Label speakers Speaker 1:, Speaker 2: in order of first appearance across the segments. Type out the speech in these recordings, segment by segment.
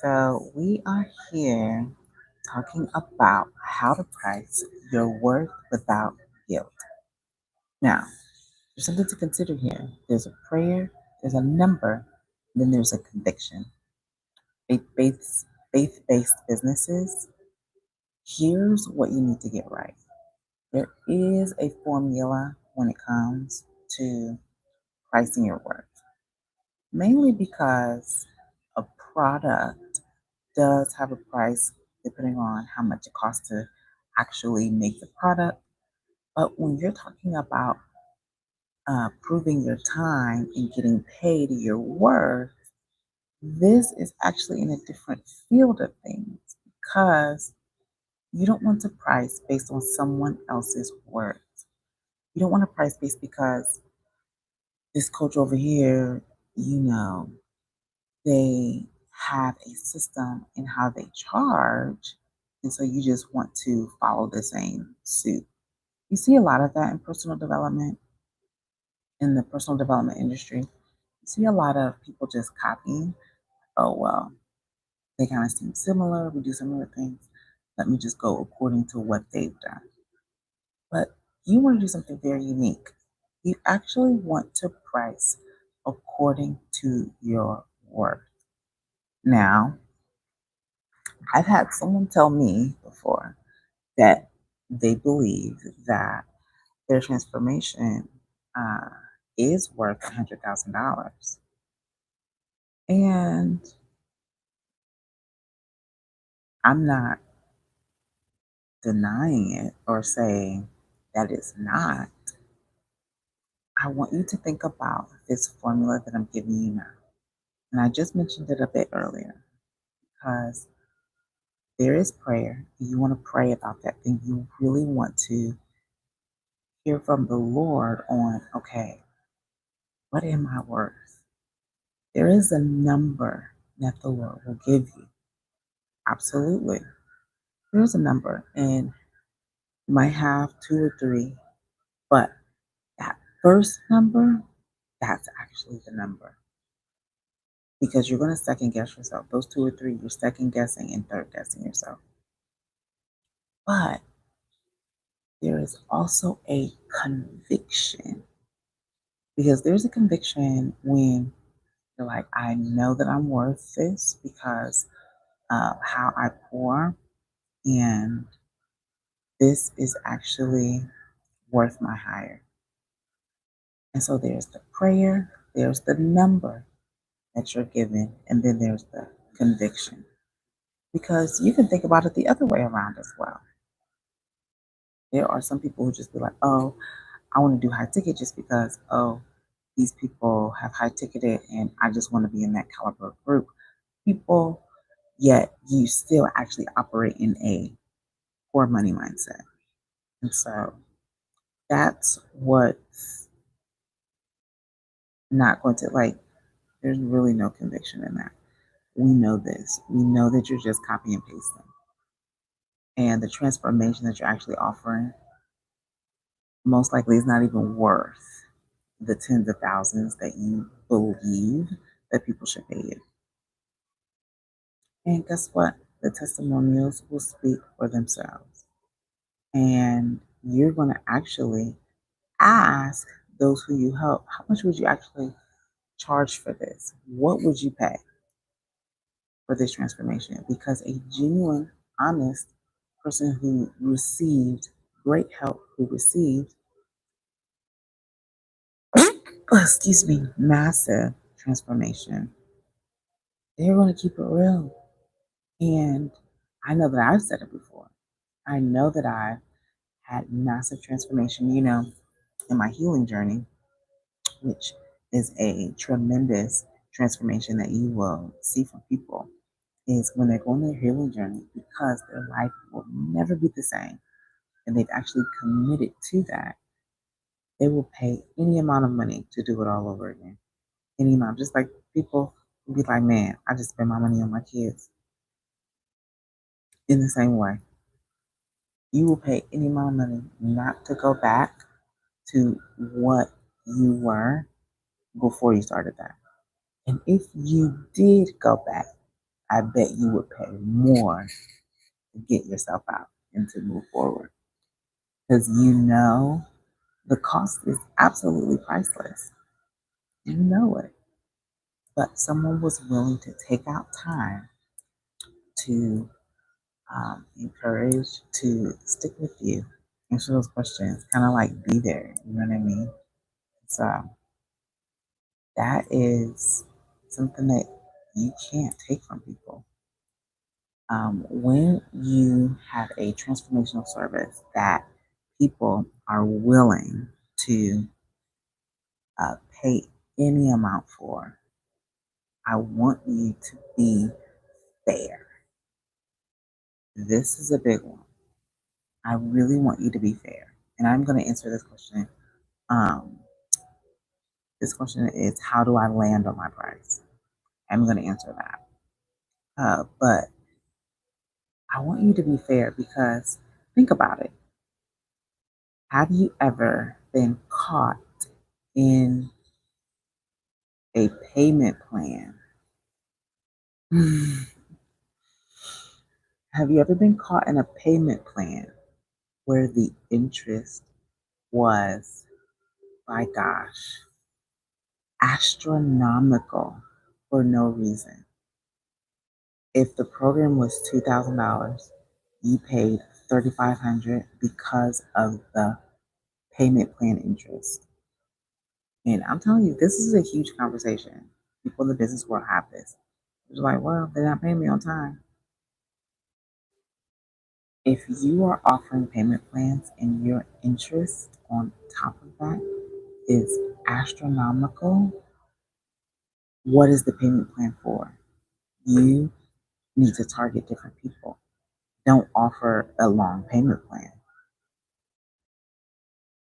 Speaker 1: So, we are here talking about how to price your worth without guilt. Now, there's something to consider here. There's a prayer, there's a number, and then there's a conviction. Faith-based, faith-based businesses, here's what you need to get right. There is a formula when it comes to pricing your worth, mainly because a product does have a price depending on how much it costs to actually make the product. But when you're talking about proving your time and getting paid your worth, this is actually in a different field of things because you don't want to price based on someone else's worth. You don't want to price based because this coach over here, you know, they have a system in how they charge. And so you just want to follow the same suit. You see a lot of that in personal development, in the personal development industry. You see a lot of people just copying. Oh, well, they kind of seem similar. We do similar things. Let me just go according to what they've done. But you want to do something very unique. You actually want to price according to your worth. Now, I've had someone tell me before that they believe that their transformation uh, is worth $100,000. And I'm not denying it or saying that it's not. I want you to think about this formula that I'm giving you now. And I just mentioned it a bit earlier because there is prayer. You want to pray about that thing. You really want to hear from the Lord on, okay, what am I worth? There is a number that the Lord will give you. Absolutely. There's a number, and you might have two or three, but that first number, that's actually the number. Because you're going to second guess yourself. Those two or three, you're second guessing and third guessing yourself. But there is also a conviction. Because there's a conviction when you're like, I know that I'm worth this because of how I pour, and this is actually worth my hire. And so there's the prayer, there's the number that you're given, and then there's the conviction. Because you can think about it the other way around as well. There are some people who just be like, oh, I want to do high ticket just because, oh, these people have high ticketed and I just want to be in that caliber of group. People, yet you still actually operate in a poor money mindset. And so that's what's not going to like, there's really no conviction in that. We know this. We know that you're just copy and pasting. And the transformation that you're actually offering most likely is not even worth the tens of thousands that you believe that people should pay you. And guess what? The testimonials will speak for themselves. And you're going to actually ask those who you help, how much would you actually charge for this? What would you pay for this transformation? Because a genuine, honest person who received great help, who received, excuse me, massive transformation, they're going to keep it real. And I know that I've said it before. I know that I've had massive transformation, in my healing journey, which is a tremendous transformation that you will see from people, is when they're going their healing journey because their life will never be the same. And they've actually committed to that. They will pay any amount of money to do it all over again. Any amount. Just like people will be like, man, I just spend my money on my kids. In the same way, you will pay any amount of money not to go back to what you were before you started that. And if you did go back, I bet you would pay more to get yourself out and to move forward because you know the cost is absolutely priceless. You know it. But someone was willing to take out time to encourage, to stick with you, answer those questions, kind of like be there. You know what I mean? So that is something that you can't take from people. When you have a transformational service that people are willing to pay any amount for, I want you to be fair. This is a big one. I really want you to be fair. And I'm going to answer this question. Um, this question is, how do I land on my price? I'm going to answer that. But I want you to be fair because think about it. Have you ever been caught in a payment plan? Have you ever been caught in a payment plan where the interest was, my gosh, astronomical for no reason? If the program was $2,000, you paid $3,500 because of the payment plan interest. And I'm telling you, this is a huge conversation. People in the business world have this. It's like, well, they're not paying me on time. If you are offering payment plans and your interest on top of that is astronomical, what is the payment plan for? You need to target different people. Don't offer a long payment plan.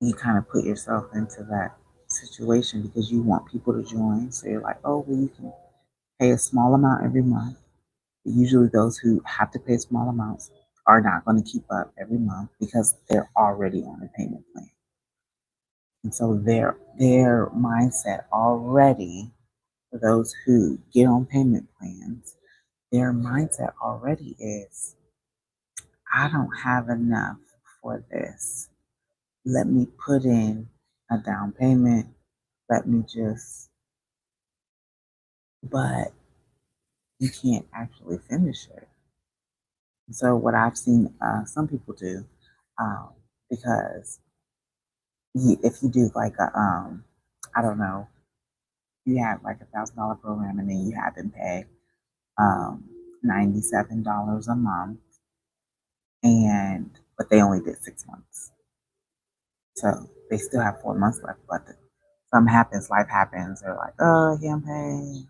Speaker 1: You kind of put yourself into that situation because you want people to join. So you're like, oh, well, you can pay a small amount every month. Usually, those who have to pay small amounts are not going to keep up every month because they're already on a payment plan. And so their mindset already, for those who get on payment plans, their mindset already is, I don't have enough for this. Let me put in a down payment. Let me just, but you can't actually finish it. So what I've seen some people do, um, because if you do like a, I don't know, you have like $1,000 program and then you have them pay um, $97 a month, and but they only did 6 months, so they still have 4 months left. But something happens, life happens. They're like, oh, I can't pay.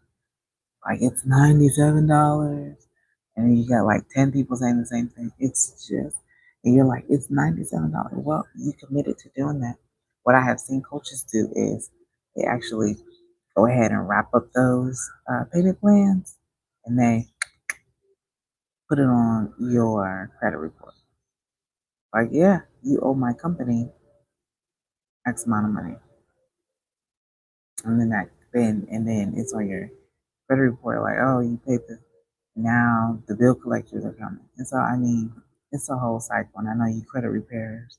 Speaker 1: Like it's $97, and then you got like 10 people saying the same thing. It's just, and you're like, it's $97. Well, you committed to doing that. What I have seen coaches do is they actually go ahead and wrap up those payment plans, and they put it on your credit report. Like, yeah, you owe my company X amount of money, and then it's on your credit report. Like, oh, you paid this. Now the bill collectors are coming. And so, I mean, it's a whole cycle. And I know you credit repairers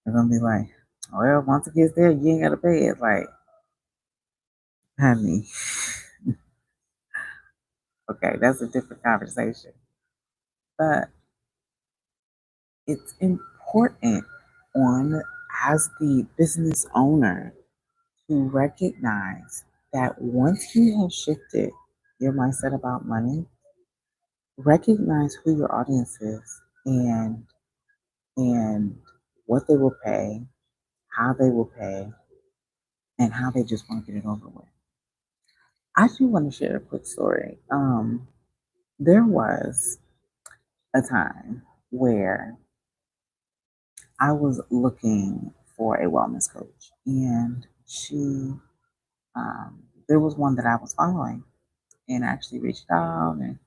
Speaker 1: are going to be like, well, once it gets there, you ain't got to pay it. Like, honey, okay, that's a different conversation. But it's important on as the business owner to recognize that once you have shifted your mindset about money, recognize who your audience is and what they will pay, how they will pay, and how they just want to get it over with. I do want to share a quick story. There was a time where I was looking for a wellness coach, and there was one that I was following, and I actually reached out, and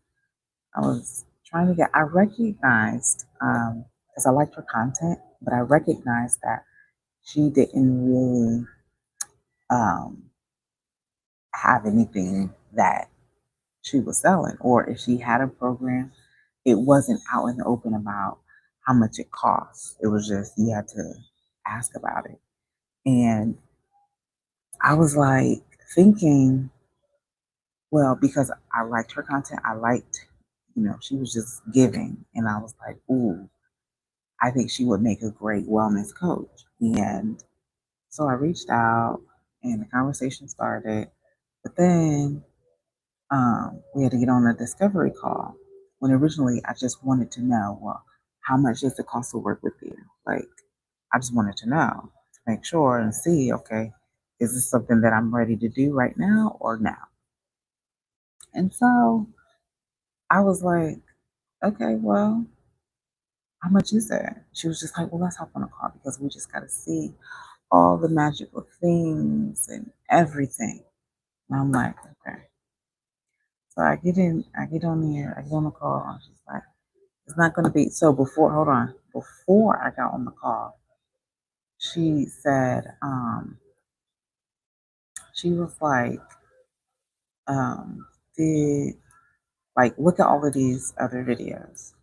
Speaker 1: I was trying to I recognized, because I liked her content, but I recognized that she didn't really um, have anything that she was selling, or if she had a program, it wasn't out in the open about how much it costs. It was just you had to ask about it. And I was like thinking, well, because I liked her content, I liked, she was just giving. And I was like, ooh, I think she would make a great wellness coach. And so I reached out and the conversation started. But then we had to get on a discovery call when originally I just wanted to know, well, how much does it cost to work with you? Like, I just wanted to know to make sure and see, okay, is this something that I'm ready to do right now or now? And so I was like, okay, well, how much is that? She was just like, well, let's hop on a call because we just got to see all the magical things and everything. And I'm like, okay. So I get on there, I get on the call. And she's like, it's not going to be. So hold on. Before I got on the call, she said, she was like, um, did like look at all of these other videos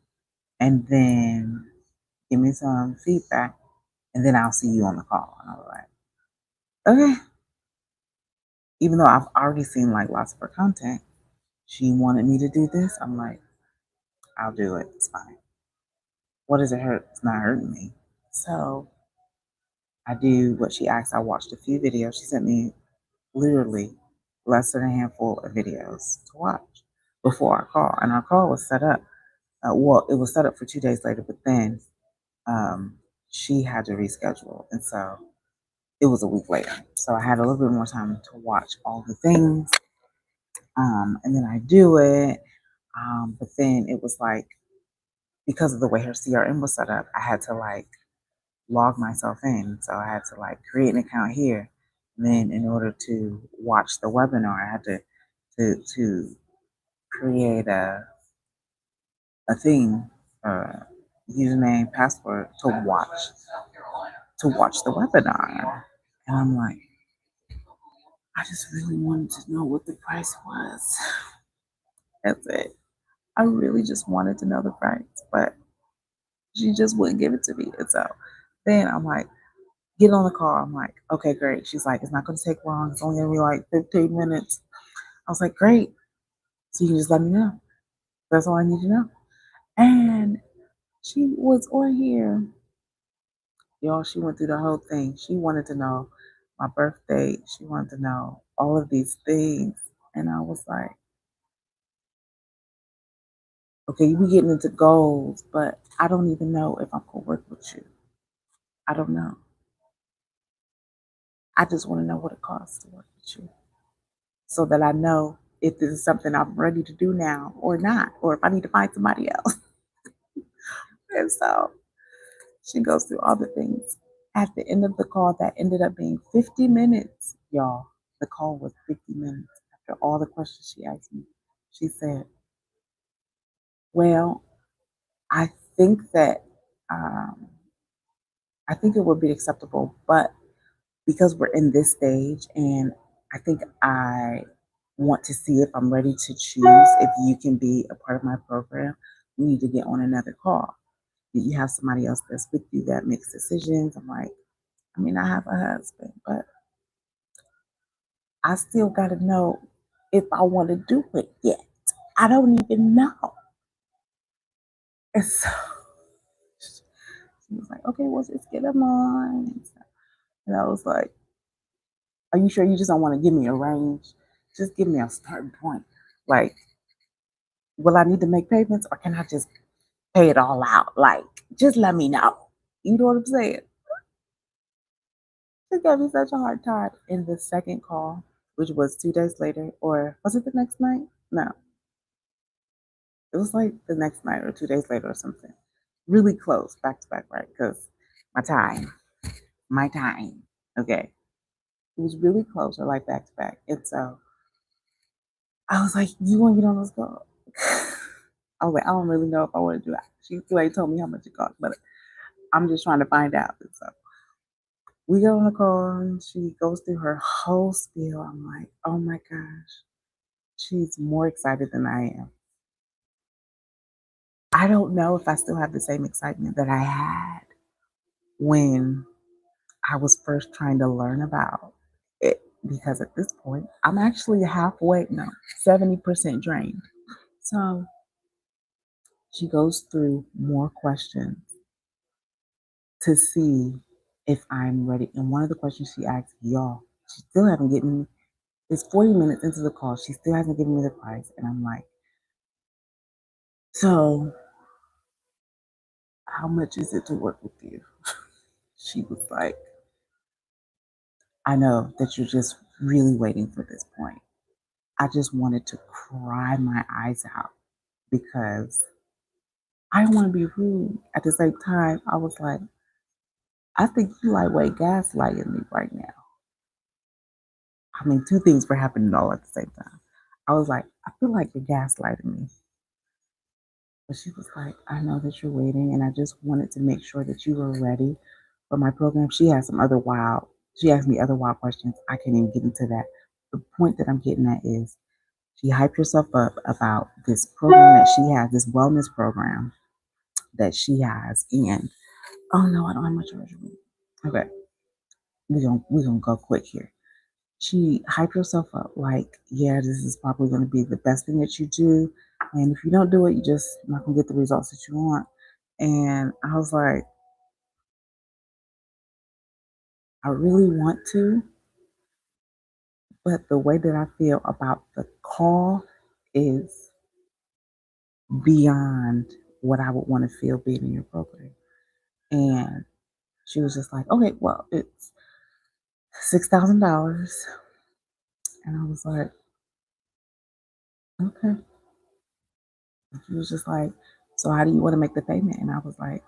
Speaker 1: and then give me some feedback and then I'll see you on the call. And I was like, okay. Even though I've already seen like lots of her content, she wanted me to do this. I'm like, I'll do it. It's fine. What does it hurt? It's not hurting me. So I do what she asked. I watched a few videos. She sent me literally less than a handful of videos to watch before our call. And our call was set up. Well, it was set up for 2 days later, but then she had to reschedule. And so it was a week later. So I had a little bit more time to watch all the things. And then I do it. But then it was like, because of the way her CRM was set up, I had to like log myself in. So I had to like create an account here. And then in order to watch the webinar, I had to create a thing, username, password to watch the webinar. And I'm like, I just really wanted to know what the price was. That's it. I really just wanted to know the price, but she just wouldn't give it to me. And so then I'm like, get on the call. I'm like, okay, great. She's like, it's not going to take long. It's only going to be like 15 minutes. I was like, great. So you can just let me know. That's all I need to know. And she was on here. Y'all, she went through the whole thing. She wanted to know my birthday. She wanted to know all of these things. And I was like, okay, we getting into goals, but I don't even know if I'm going to work with you. I don't know. I just want to know what it costs to work with you so that I know if this is something I'm ready to do now or not, or if I need to find somebody else. And so she goes through all the things. At the end of the call, that ended up being 50 minutes, y'all. The call was 50 minutes. After all the questions she asked me, she said, well, I think that um, I think it would be acceptable, but because we're in this stage and I think I want to see if I'm ready to choose if you can be a part of my program, we need to get on another call. Do you have somebody else that's with you that makes decisions? I'm like, I mean, I have a husband, but I still got to know if I want to do it yet. I don't even know. And so she was like, okay, well, just get them on. And I was like, are you sure you just don't want to give me a range? Just give me a starting point. Like, will I need to make payments or can I just pay it all out? Like, just let me know. You know what I'm saying? She gave me such a hard time in the second call, which was 2 days later, or was it the next night? No, it was like the next night or 2 days later or something. Really close, back to back, right? Because my time, okay. It was really close or like back to back. And so I was like, you want to get on this call? I was like, I don't really know if I want to do it. She still ain't told me how much it cost, but I'm just trying to find out. And so we get on the call and she goes through her whole spiel. I'm like, oh my gosh. She's more excited than I am. I don't know if I still have the same excitement that I had when I was first trying to learn about it, because at this point, I'm actually halfway, no, 70% drained. So she goes through more questions to see if I'm ready. And one of the questions she asked, y'all, she still haven't given me, it's 40 minutes into the call. She still hasn't given me the price. And I'm like, so how much is it to work with you? She was like, I know that you're just really waiting for this point. I just wanted to cry my eyes out because I don't want to be rude. At the same time, I was like, I think you lightweight gaslighting me right now. I mean, two things were happening all at the same time. I was like, I feel like you're gaslighting me. But she was like, I know that you're waiting, and I just wanted to make sure that you were ready for my program. She had some other wild, she asked me other wild questions. I can't even get into that. The point that I'm getting at is she hyped herself up about this program that she has, this wellness program that she has. And oh no, I don't have much energy. Okay, we're gonna go quick here. She hyped herself up like, yeah, this is probably gonna be the best thing that you do. And if you don't do it, you just not gonna get the results that you want. And I was like, I really want to, but the way that I feel about the call is beyond what I would want to feel being in your program. And she was just like, okay, well, it's $6,000. And I was like, okay. And she was just like, so how do you want to make the payment? And I was like,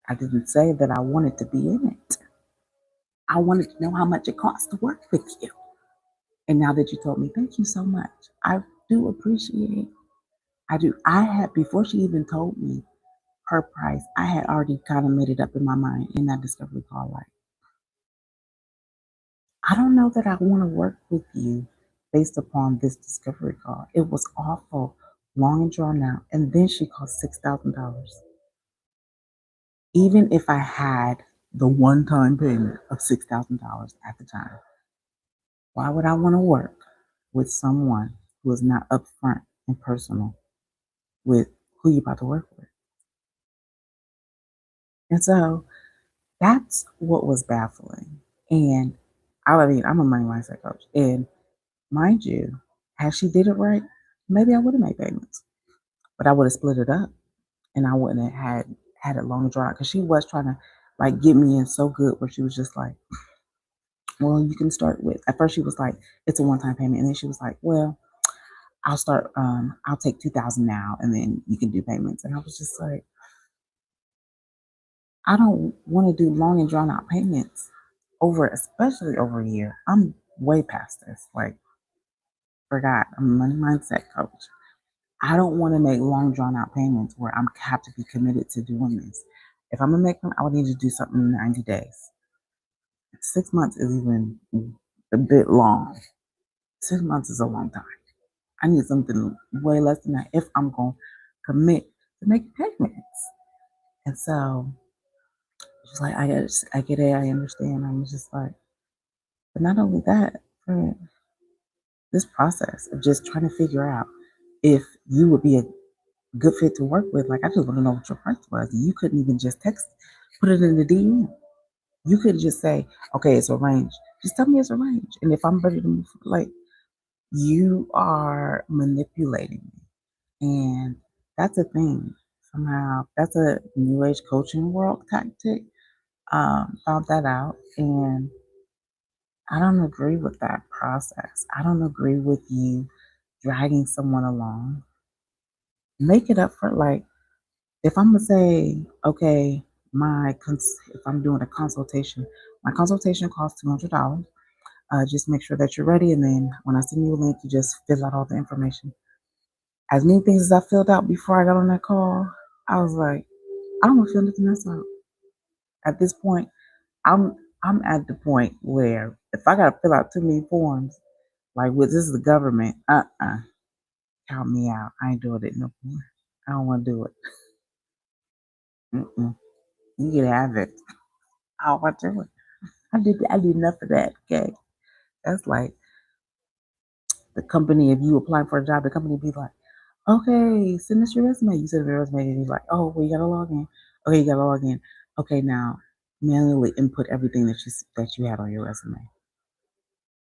Speaker 1: I didn't say that I wanted to be in it. I wanted to know how much it costs to work with you. And now that you told me, thank you so much. I do appreciate. I do. I had, before she even told me her price, I had already kind of made it up in my mind in that discovery call. Like, I don't know that I want to work with you based upon this discovery call. It was awful, long and drawn out. And then she cost $6,000. Even if I had the one time payment of $6,000 at the time, why would I want to work with someone who is not upfront and personal with who you're about to work with? And so that's what was baffling. And I mean, I'm a money mindset coach. And mind you, had she did it right, maybe I would have made payments, but I would have split it up and I wouldn't have had it long drawn because she was trying to like get me in so good where she was just like, well, you can start with, at first she was like, it's a one-time payment. And then she was like, well, I'll take 2,000 now and then you can do payments. And I was just like, I don't want to do long and drawn out payments over, especially over a year. I'm way past this. Like, forgot, I'm a money mindset coach. I don't want to make long drawn out payments where I'm have to be committed to doing this. If I'm gonna make them, I would need to do something in 90 days. 6 months is even a bit long. 6 months is a long time. I need something way less than that if I'm gonna commit to make payments. And so she's like, I get it, I understand. I was just like, but not only that, for this process of just trying to figure out if you would be a good fit to work with. Like, I just want to know what your price was. You couldn't even just text, put it in the DM. You could just say, okay, it's arranged. Just tell me it's arranged. And if I'm ready to move, like, you are manipulating me. And that's a thing. Somehow, that's a new age coaching world tactic. Found that out. And I don't agree with that process. I don't agree with you dragging someone along. Make it up for, like, if I'm gonna say, okay, if I'm doing a consultation, my consultation costs $200. Just make sure that you're ready, and then when I send you a link, you just fill out all the information. As many things as I filled out before I got on that call, I was like, I don't want to fill nothing else out. At this point, I'm I'm at the point where if I gotta fill out too many forms, Like with this is the government. Count me out. I ain't doing it no more. I don't want to do it. Mm-mm. You can have it. I don't want to do it. I did enough of that. Okay. That's like the company, if you apply for a job, the company be like, okay, send us your resume. You send your resume and he's like, oh, well, you gotta log in. Okay, you gotta log in. Okay, now manually input everything that you had on your resume.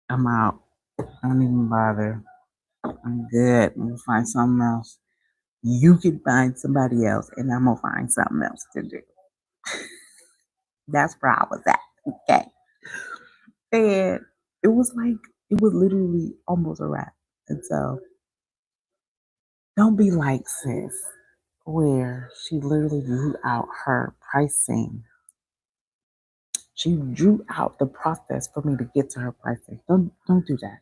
Speaker 1: I'm out. I don't even bother. I'm good. I'm gonna find something else. You can find somebody else, and I'm gonna find something else to do. That's where I was at. Okay, and it was literally almost a wrap. And so, don't be like sis, where she literally drew out her pricing. She drew out the process for me to get to her pricing. Don't do that.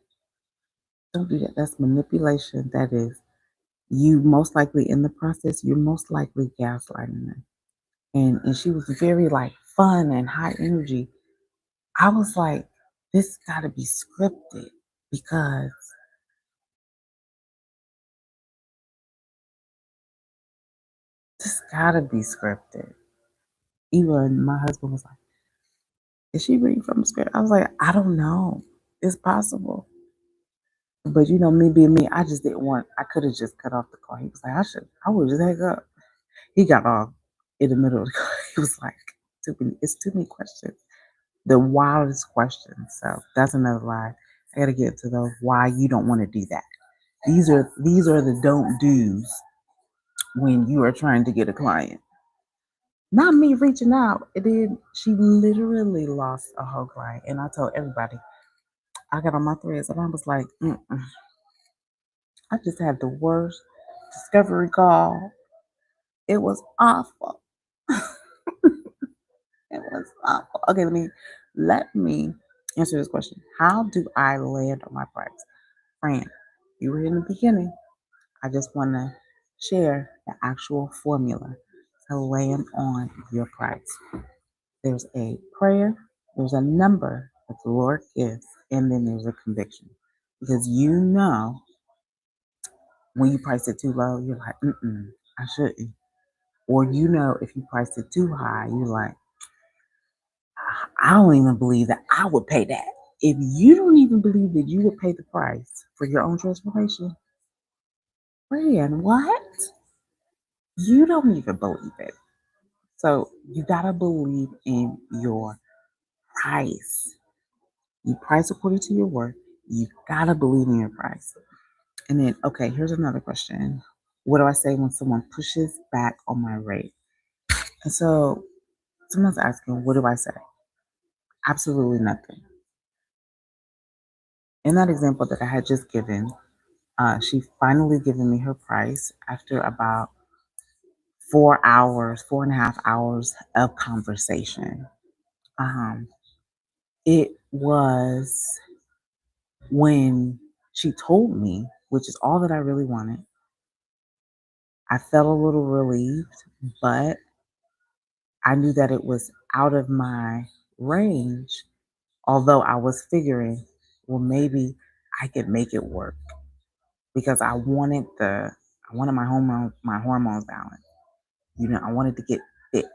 Speaker 1: Don't do that. That's manipulation. That is you most likely in the process. You're most likely gaslighting them. And she was very like fun and high energy. I was like, this got to be scripted because this got to be scripted. Even my husband was like, is she reading from the script? I was like, I don't know. It's possible. But me being me, I just didn't want, I could have just cut off the call. He was like, I would just hang up. He got off in the middle of the call. He was like, it's too many questions. The wildest questions. So that's another lie. I got to get to those why you don't want to do that. These are the don't do's when you are trying to get a client. Not me reaching out. It did. She literally lost a whole client, and I told everybody. I got on my threads, and I was like, I just had the worst discovery call. It was awful. It was awful. Okay, let me answer this question. How do I land on my price? Friend, you were in the beginning. I just want to share the actual formula to land on your price. There's a prayer, there's a number that the Lord gives, and then there's a conviction. Because when you price it too low, you're like, I shouldn't. Or if you priced it too high, you're like, I don't even believe that I would pay that. If you don't even believe that you would pay the price for your own transformation, friend, what? You don't even believe it. So you gotta believe in your price. You price according to your worth. You gotta believe in your price. And then, okay, here's another question. What do I say when someone pushes back on my rate? And so someone's asking, what do I say? Absolutely nothing. In that example that I had just given, she finally given me her price after about 4 hours, 4.5 hours of conversation. Um, it was when she told me, which is all that I really wanted. I felt a little relieved, but I knew that it was out of my range, although I was figuring, well, maybe I could make it work because I wanted my hormones balanced. I wanted to get fit.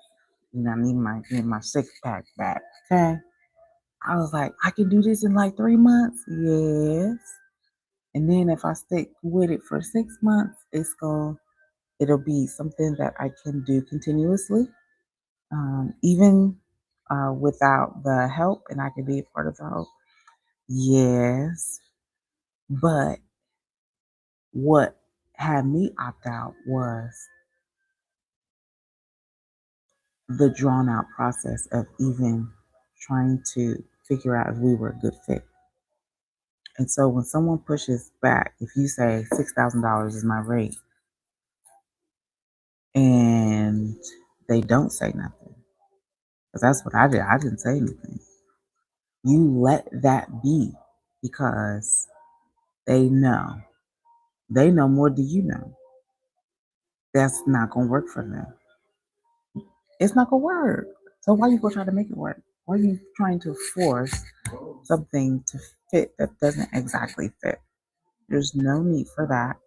Speaker 1: I need my six pack back. Okay. I was like, I can do this in like 3 months. Yes. And then if I stick with it for 6 months, it'll be something that I can do continuously, even without the help, and I can be a part of the help. Yes, but what had me opt out was the drawn out process of even trying to figure out if we were a good fit. And so when someone pushes back, if you say $6,000 is my rate and they don't say nothing, because that's what I did, I didn't say anything. You let that be because they know. They know more than you know. That's not going to work for them. It's not going to work. So why you going to try to make it work? Why are you trying to force something to fit that doesn't exactly fit. There's no need for that.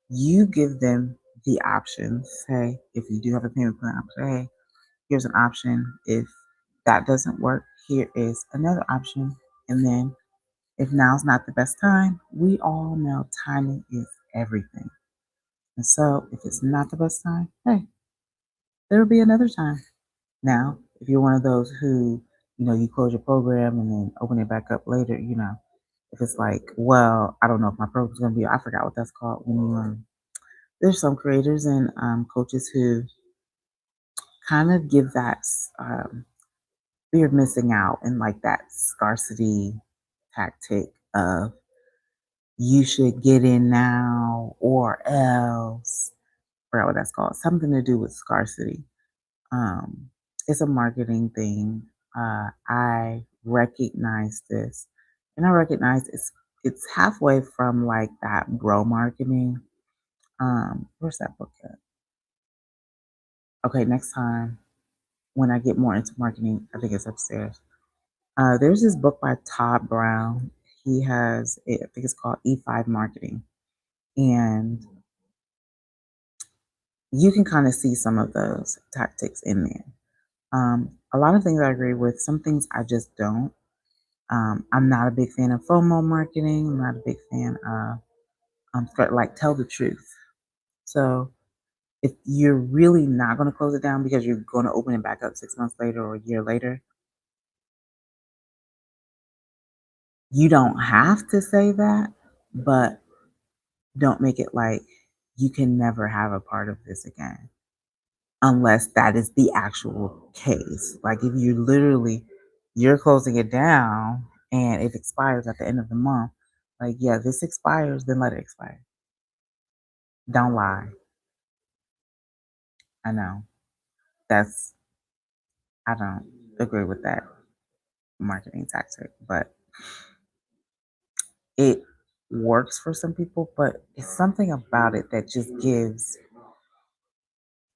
Speaker 1: You give them the option. Say, if you do have a payment plan, say, hey, here's an option. If that doesn't work, here is another option. And then if now's not the best time, we all know timing is everything. And so if it's not the best time, hey, there will be another time. Now, if you're one of those who, you close your program and then open it back up later, if it's like, well, I don't know if my program's going to be, I forgot what that's called. There's some creators and coaches who kind of give that fear of missing out and like that scarcity tactic of you should get in now or else. I forgot what that's called. Something to do with scarcity. It's a marketing thing. I recognize this, and I recognize it's halfway from like that bro marketing. Where's that book at? Okay, next time when I get more into marketing, I think it's upstairs. There's this book by Todd Brown. He has, I think it's called E5 Marketing, and you can kind of see some of those tactics in there. A lot of things I agree with. Some things I just don't. I'm not a big fan of FOMO marketing. I'm not a big fan of like tell the truth. So if you're really not going to close it down because you're going to open it back up 6 months later or a year later, you don't have to say that, but don't make it like you can never have a part of this again unless that is the actual case. Like if you're closing it down and it expires at the end of the month, like yeah, this expires, then let it expire. Don't lie. I know. That's I don't agree with that marketing tactic, but it works for some people, but it's something about it that just gives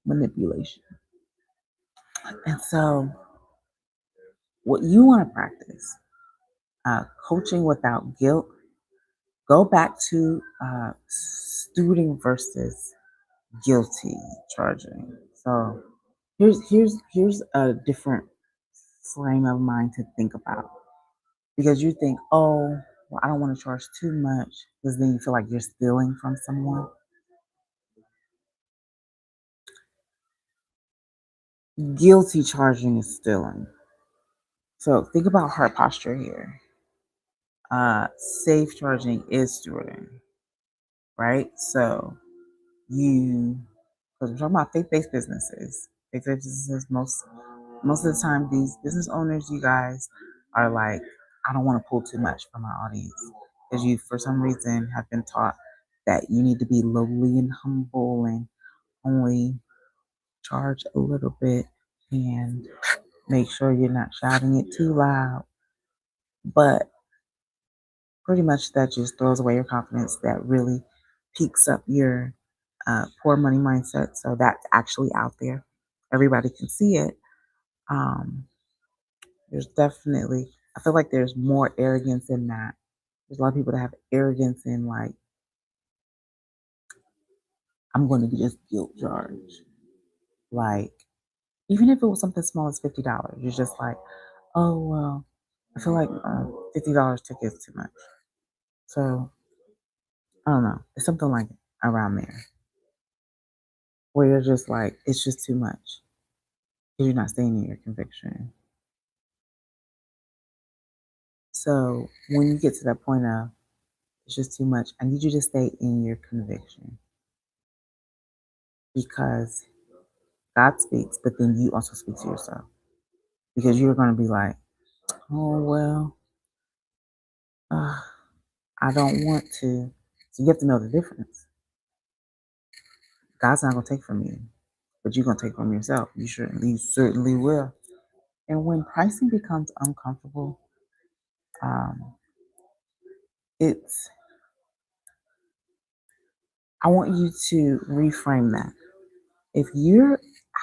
Speaker 1: manipulation. And so what you want to practice, coaching without guilt, go back to stewarding versus guilty charging. So here's a different frame of mind to think about because you think, oh, well, I don't want to charge too much because then you feel like you're stealing from someone. Guilty charging is stealing. So think about heart posture here. Safe charging is stewarding, right? So you, because we're talking about faith-based businesses. Faith-based businesses, most of the time, these business owners, you guys are like, I don't want to pull too much from my audience because you, for some reason, have been taught that you need to be lowly and humble and only charge a little bit and make sure you're not shouting it too loud. But pretty much that just throws away your confidence. That really peaks up your poor money mindset. So that's actually out there. Everybody can see it. Um, there's definitely, I feel like there's more arrogance in that. There's a lot of people that have arrogance in like, I'm going to be just guilt charged. Like, even if it was something small as $50, you're just like, oh, well, I feel like $50 ticket is too much. So I don't know. It's something like around there where you're just like, it's just too much because you're not staying in your conviction. So when you get to that point of it's just too much, I need you to stay in your conviction because God speaks, but then you also speak to yourself because you're going to be like, oh, well, uh, I don't want to. So you have to know the difference. God's not going to take from you, but you're going to take from yourself. You certainly will. And when pricing becomes uncomfortable, um, it's I want you to reframe that. If you're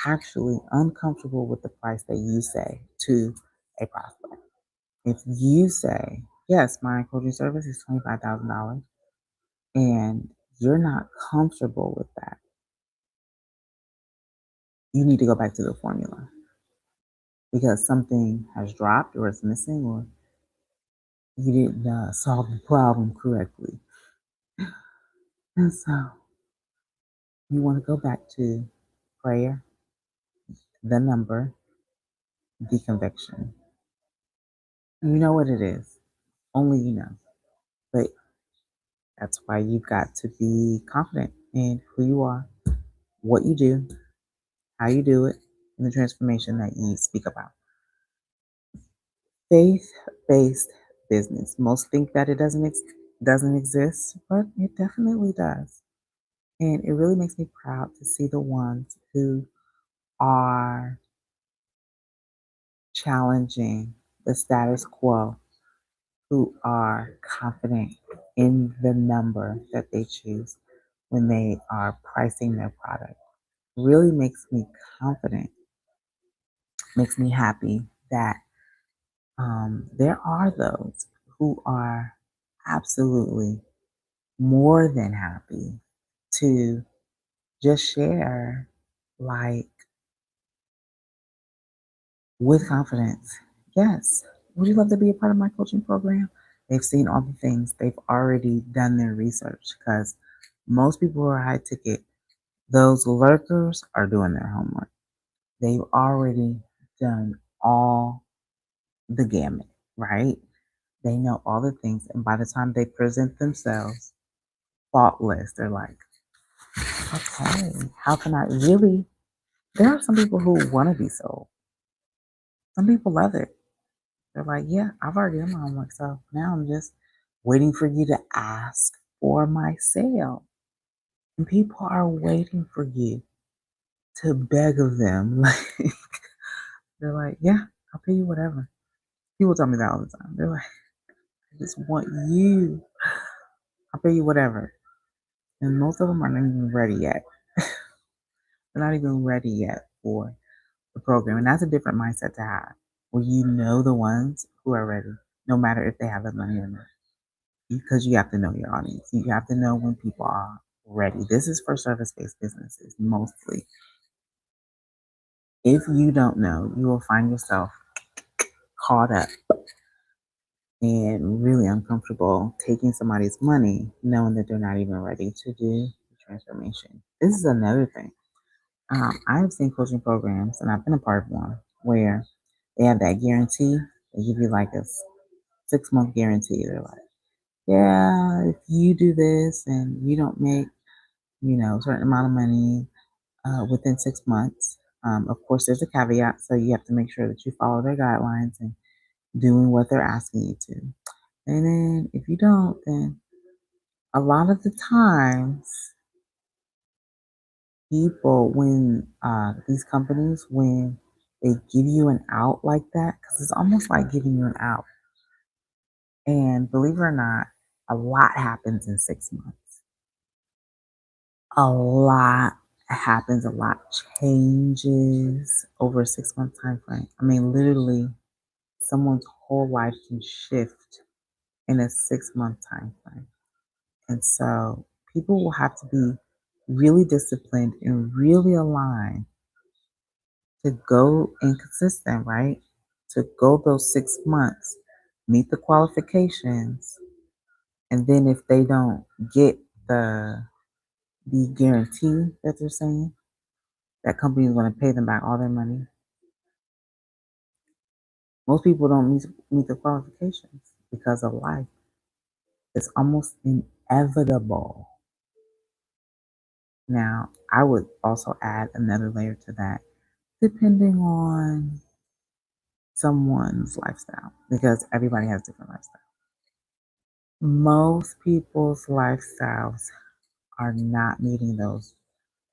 Speaker 1: actually uncomfortable with the price that you say to a prospect, If you say, yes, my coaching service is $25,000 and you're not comfortable with that, you need to go back to the formula because something has dropped or it's missing or you didn't solve the problem correctly. And so you want to go back to prayer, the number, the conviction. You know what it is. Only you know. But that's why you've got to be confident in who you are, what you do, how you do it, and the transformation that you speak about. Faith-based business. Most think that it doesn't exist, but it definitely does. And it really makes me proud to see the ones who are challenging the status quo, who are confident in the number that they choose when they are pricing their product. Really makes me confident, makes me happy that there are those who are absolutely more than happy to just share, like, with confidence. Yes. Would you love to be a part of my coaching program? They've seen all the things. They've already done their research because most people who are high ticket, those lurkers are doing their homework. They've already done all the gamut, right? They know all the things. And by the time they present themselves faultless, they're like, okay, how can I really? There are some people who want to be sold. Some people love it. They're like, yeah, I've already done my homework. So now I'm just waiting for you to ask for my sale. And people are waiting for you to beg of them. Like, they're like, yeah, I'll pay you whatever. People tell me that all the time. They're like, I just want you. I'll pay you whatever. And most of them are not even ready yet. They're not even ready yet for the program. And that's a different mindset to have, where you know the ones who are ready, no matter if they have the money or not. Because you have to know your audience. You have to know when people are ready. This is for service-based businesses mostly. If you don't know, you will find yourself caught up and really uncomfortable taking somebody's money knowing that they're not even ready to do the transformation. This is another thing. I have seen coaching programs, and I've been a part of one, where they have that guarantee. They give you like a 6-month guarantee. They're like, yeah, if you do this and you don't make, a certain amount of money within 6 months. Of course, there's a caveat, so you have to make sure that you follow their guidelines and doing what they're asking you to. And then if you don't, then a lot of the times, people, when these companies, when they give you an out like that, because it's almost like giving you an out. And believe it or not, a lot happens in 6 months. A lot happens, a lot changes over a 6 month time frame. I mean, literally, someone's whole life can shift in a 6 month time frame. And so people will have to be really disciplined and really aligned to go and consistent, right? To go those 6 months, meet the qualifications, and then if they don't get the guarantee that they're saying, that company is going to pay them back all their money. Most people don't meet the qualifications because of life. It's almost inevitable. Now, I would also add another layer to that, depending on someone's lifestyle, because everybody has different lifestyles. Most people's lifestyles are not meeting those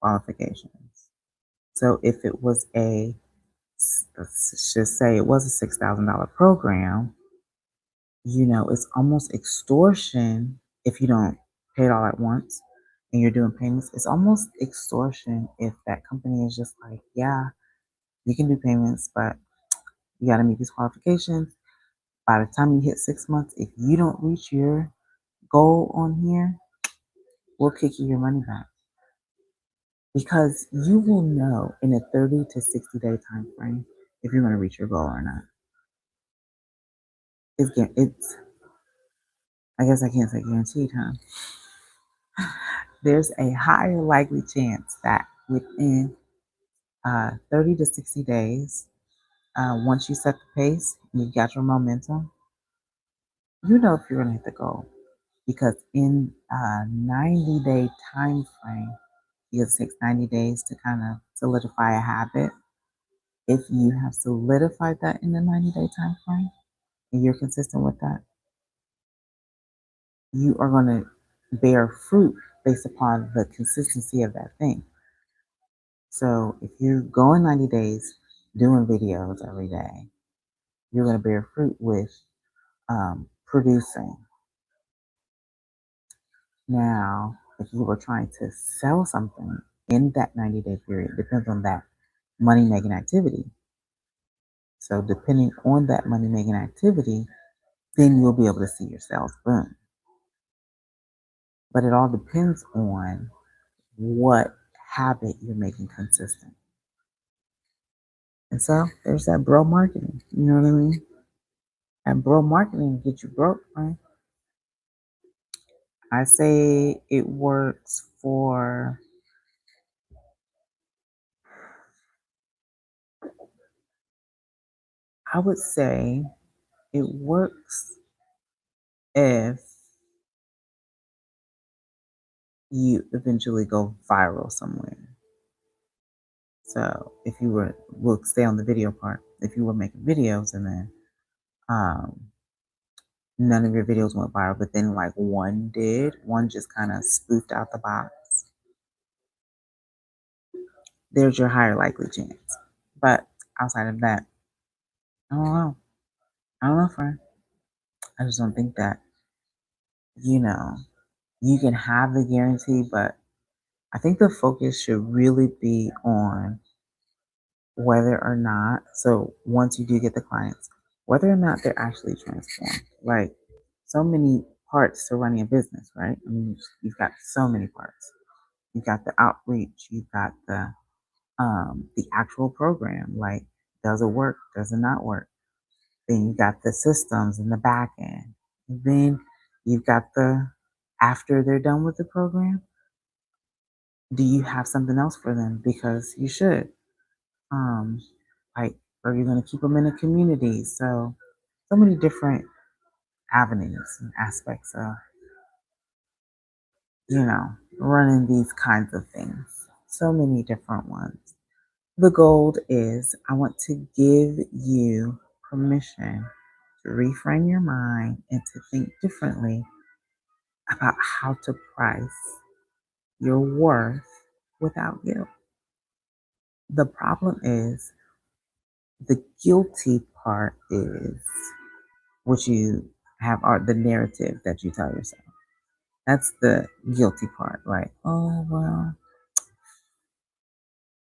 Speaker 1: qualifications. So if it was let's just say it was a $6,000 program, it's almost extortion if you don't pay it all at once and you're doing payments. It's almost extortion if that company is just like, yeah, you can do payments, but you got to meet these qualifications. By the time you hit 6 months, if you don't reach your goal on here, we'll kick you your money back. Because you will know in a 30 to 60-day time frame if you're going to reach your goal or not. It's I guess I can't say guaranteed, huh? There's a higher likely chance that within 30 to 60 days, once you set the pace and you got your momentum, you know if you're going to hit the goal. Because in a 90-day time frame, it takes 90 days to kind of solidify a habit. If you have solidified that in the 90-day time frame and you're consistent with that, you are going to bear fruit based upon the consistency of that thing. So if you're going 90 days doing videos every day, you're going to bear fruit with producing. Now, if you were trying to sell something in that 90-day period, depends on that money making activity. So depending on that money making activity, then you'll be able to see your sales boom. But it all depends on what habit you're making consistent. And so there's that bro marketing. You know what I mean? And bro marketing get you broke, right? I say it works for I would say it works if you eventually go viral somewhere. So if you we'll stay on the video part. If you were making videos and then um, none of your videos went viral, but then like one just kind of spoofed out the box, there's your higher likely chance. But outside of that, I don't know. I don't know, friend. I just don't think that, you know, you can have the guarantee, but I think the focus should really be on whether or not, so once you do get the clients, whether or not they're actually transformed. Like so many parts to running a business, right? I mean, you've got so many parts. You've got the outreach, you've got the actual program, like does it work, does it not work? Then you got the systems in the back end. And then you've got the after they're done with the program, do you have something else for them? Because you should. Um, like, are you going to keep them in a community? So many different avenues and aspects of, running these kinds of things. So many different ones. The goal is I want to give you permission to reframe your mind and to think differently about how to price your worth without guilt. The problem is the guilty part is what you have are the narrative that you tell yourself. That's the guilty part, right? Oh, well,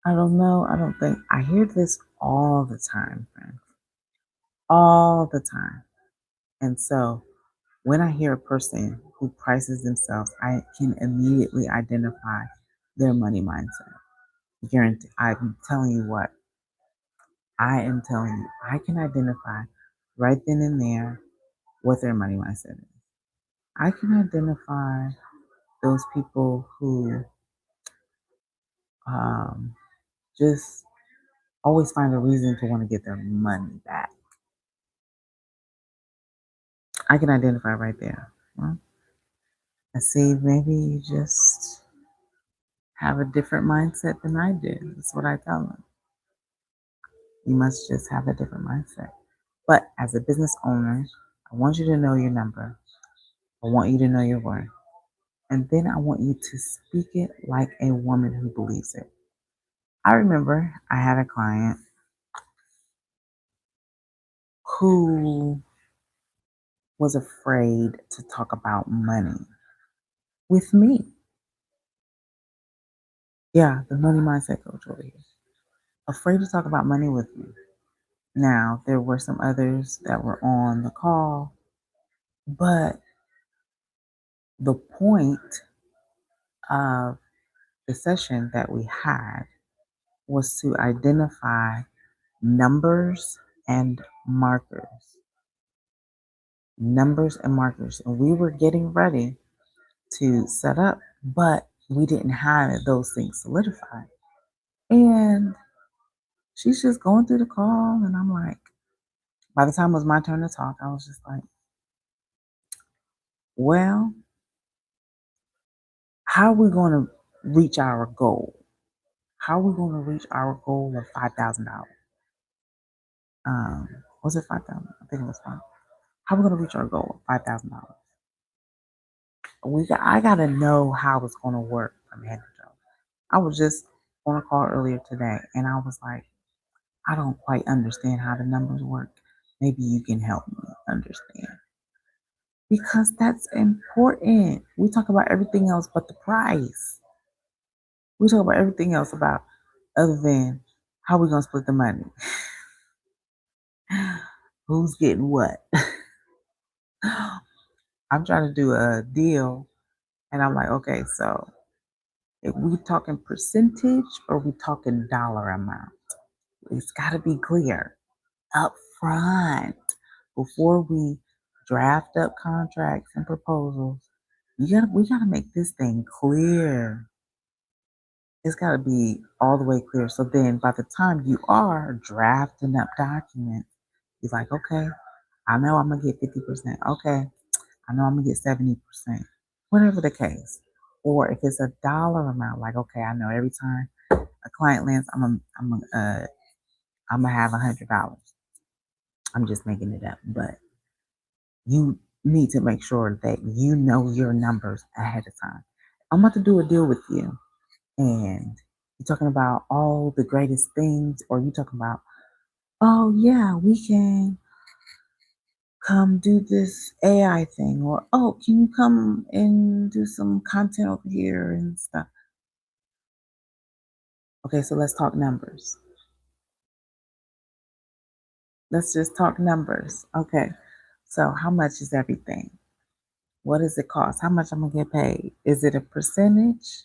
Speaker 1: I don't know. I don't think. I hear this all the time, friend. All the time. And so when I hear a person who prices themselves, I can immediately identify their money mindset. Guarantee. I'm telling you what, I am telling you, I can identify right then and there what their money mindset is. I can identify those people who um, just always find a reason to want to get their money back. I can identify right there. Well, I see maybe you just have a different mindset than I do. That's what I tell them. You must just have a different mindset. But as a business owner, I want you to know your number. I want you to know your worth. And then I want you to speak it like a woman who believes it. I remember I had a client who was afraid to talk about money with me. Yeah, the money mindset coach over here. Afraid to talk about money with me. Now, there were some others that were on the call, but the point of the session that we had was to identify numbers and markers. Numbers and markers. And we were getting ready to set up, but we didn't have those things solidified. And she's just going through the call, and I'm like, by the time it was my turn to talk, I was just like, well, how are we going to reach our goal? How are we going to reach our goal of $5,000? Was it 5,000? I think it was five. How are we going to reach our goal of $5,000? I got to know how it's going to work from head to toe. I was just on a call earlier today, and I was like, I don't quite understand how the numbers work. Maybe you can help me understand. Because that's important. We talk about everything else but the price. We talk about everything else about other than how we gonna split the money. Who's getting what? I'm trying to do a deal and I'm like, okay, so if we talking percentage or we talking dollar amount? It's gotta be clear up front before we draft up contracts and proposals. We gotta make this thing clear. It's got to be all the way clear. So then by the time you are drafting up documents, you're like, okay, I know I'm going to get 50%. Okay, I know I'm going to get 70%, whatever the case. Or if it's a dollar amount, like, okay, I know every time a client lands, I'm gonna have $100. I'm just making it up, but you need to make sure that you know your numbers ahead of time. I'm about to do a deal with you, and you're talking about all the greatest things, or you talking about, oh yeah, we can come do this AI thing, or oh, can you come and do some content over here and stuff? Okay, so let's talk numbers. Let's just talk numbers. Okay, so how much is everything? What does it cost? How much I'm gonna get paid? Is it a percentage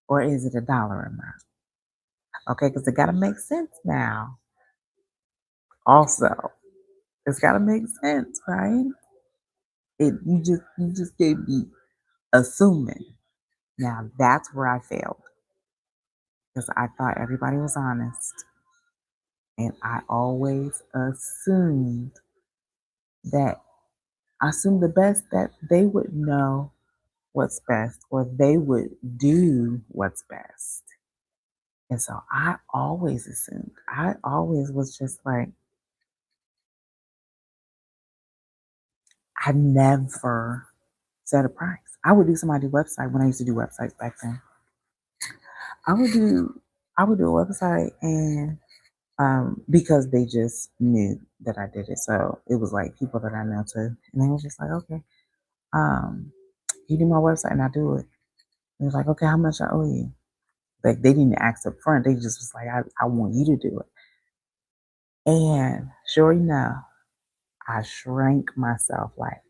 Speaker 1: or is it a dollar amount? Okay, because it gotta make sense now. Also, it's gotta make sense, right? You just can't be assuming. Now that's where I failed because I thought everybody was honest, and I always that assumed the best, that they would know what's best or they would do what's best. And so I always assumed. I always was just like, I never set a price. I would do somebody's website when I used to do websites back then. I would do I would do a website, and because they just knew that I did it. So it was like people that I know too. And they was just like, okay, um, you do my website and I do it. And it was like, okay, how much I owe you? Like they didn't ask up front. They just was like, I want you to do it. And sure enough, I shrank myself like,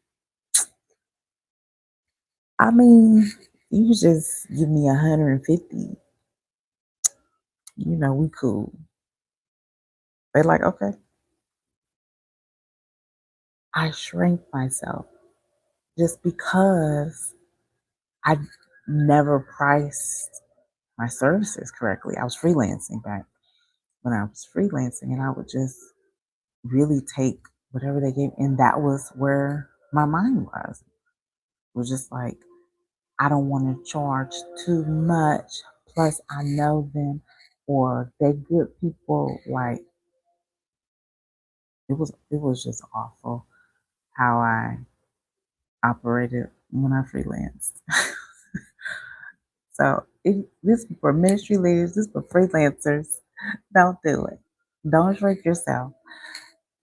Speaker 1: I mean, you just give me 150, we cool. They like, okay. I shrank myself just because I never priced my services correctly. I was freelancing back when I was freelancing, and I would just really take whatever they gave. And that was where my mind was. It was just like, I don't want to charge too much. Plus, I know them, or they're good people. Like it was just awful how I operated when I freelanced. So this is for ministry leaders, this is for freelancers. Don't do it. Don't shrink yourself.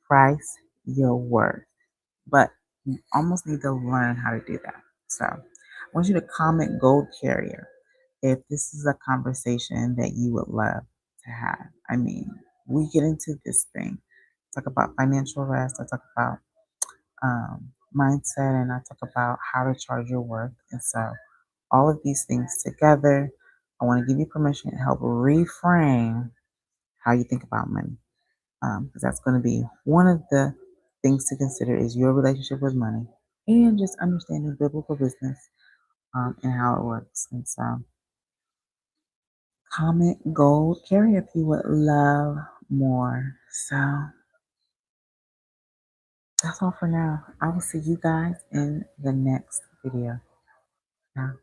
Speaker 1: Price your worth. But you almost need to learn how to do that. So I want you to comment gold carrier if this is a conversation that you would love to have. I mean, we get into this thing. talk about financial rest. I talk about mindset, and I talk about how to charge your worth. And so, all of these things together, I want to give you permission to help reframe how you think about money. Because that's going to be one of the things to consider is your relationship with money and just understanding biblical business and how it works. And so, comment gold, carry if you would love more. So that's all for now. I will see you guys in the next video. Now.